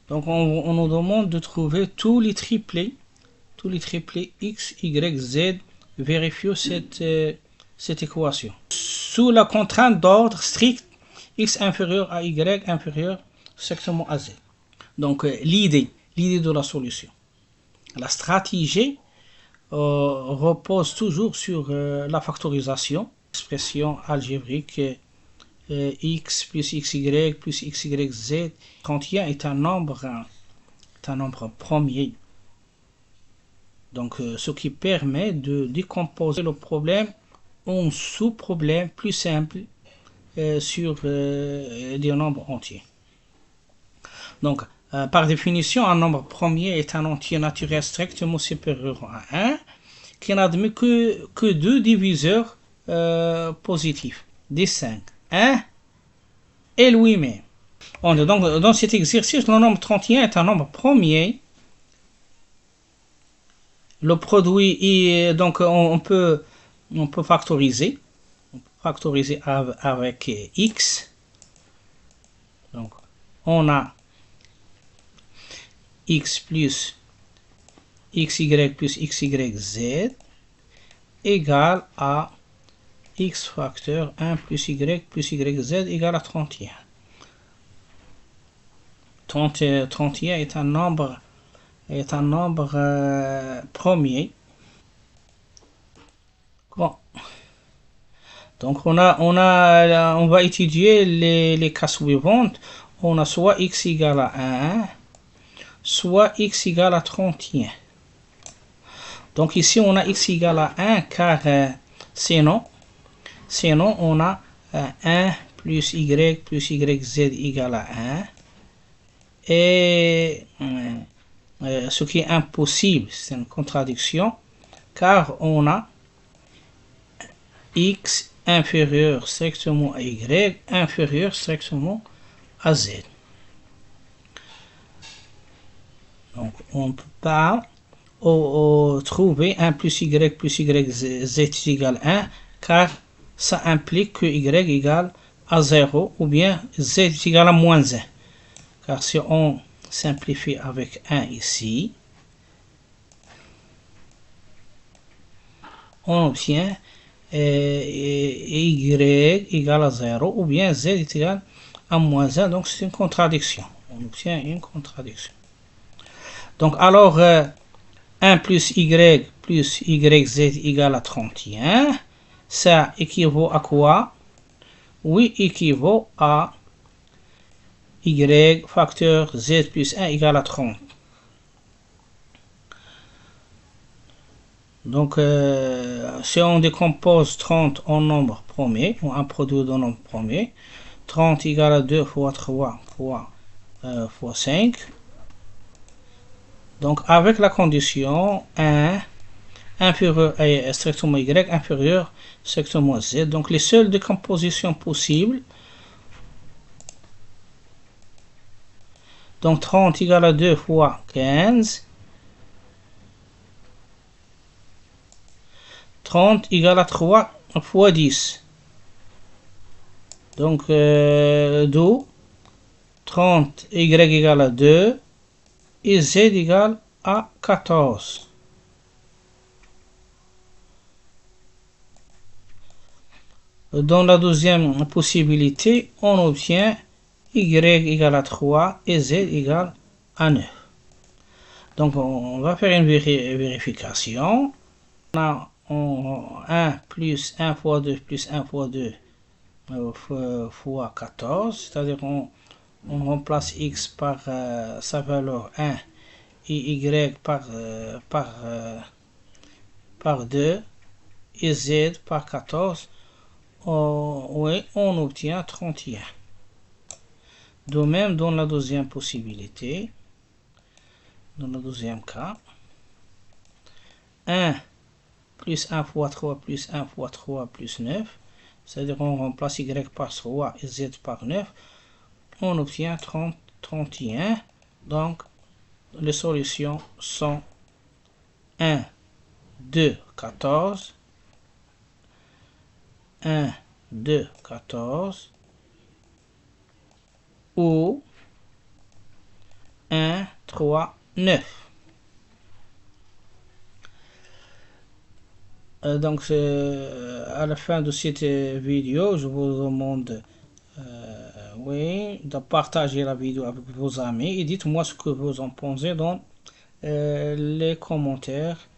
Donc on nous demande de trouver tous les triplés x, y, z. Vérifions cette équation. Sous la contrainte d'ordre strict, x inférieur à y inférieur strictement à z. Donc l'idée de la solution. La stratégie repose toujours sur la factorisation. Expression algébrique x plus xy plus xyz. 31 est un nombre premier. Donc ce qui permet de décomposer le problème en sous-problèmes plus simples sur des nombres entiers. Donc par définition, un nombre premier est un entier naturel strictement supérieur à 1 qui n'admet que deux diviseurs positifs, distinct, 1 et lui-même. Donc, dans cet exercice, le nombre 31 est un nombre premier. Le produit est, donc on peut factoriser. On peut factoriser avec x. Donc on a x plus xy plus xyz égale à x facteur 1 plus y plus yz égale à 31. 31 est un nombre premier. Bon. Donc on va étudier les cas suivants. On a soit x égale à 1, soit x égale à 31. Donc ici on a x égale à 1 car sinon on a 1 plus y plus yz égale à 1. Et ce qui est impossible, c'est une contradiction, car on a x inférieur strictement à y inférieur strictement à z. Donc on ne peut pas trouver 1 plus y plus yz égale 1, car ça implique que y égale à 0 ou bien z égale à moins 1. Car si on simplifie avec 1 ici, on obtient y égale à 0 ou bien z est égal à moins 1. Donc c'est une contradiction. On obtient une contradiction. Donc alors 1 plus y plus yz égale à 31. Ça équivaut à quoi? Oui, équivaut à y facteur z plus 1 égale à 30. Donc si on décompose 30 en nombre premier, ou un produit de nombre premier, 30 égale à 2 fois 3 fois 5. Donc avec la condition 1 inférieur à strictement y inférieur strictement z. Donc les seules décompositions possibles. Donc 30 égale à 2 fois 15. 30 égale à 3 fois 10. Donc d'où 30 y égale à 2 et z égale à 14. Dans la deuxième possibilité, on obtient y égale à 3 et z égale à 9. Donc on va faire une vérification. On a 1 plus 1 fois 2 plus 1 fois 2 fois 14. C'est-à-dire on remplace x par sa valeur 1 et y par 2 et z par 14. Oui, on obtient 31. De même dans la deuxième possibilité, dans le deuxième cas, 1 plus 1 fois 3 plus 1 fois 3 plus 9, c'est-à-dire on remplace y par 3 et z par 9, on obtient 31. Donc les solutions sont 1, 2, 14, 1, 2, 14 ou 1, 3, 9. Donc à la fin de cette vidéo, je vous demande oui, de partager la vidéo avec vos amis et dites-moi ce que vous en pensez dans les commentaires.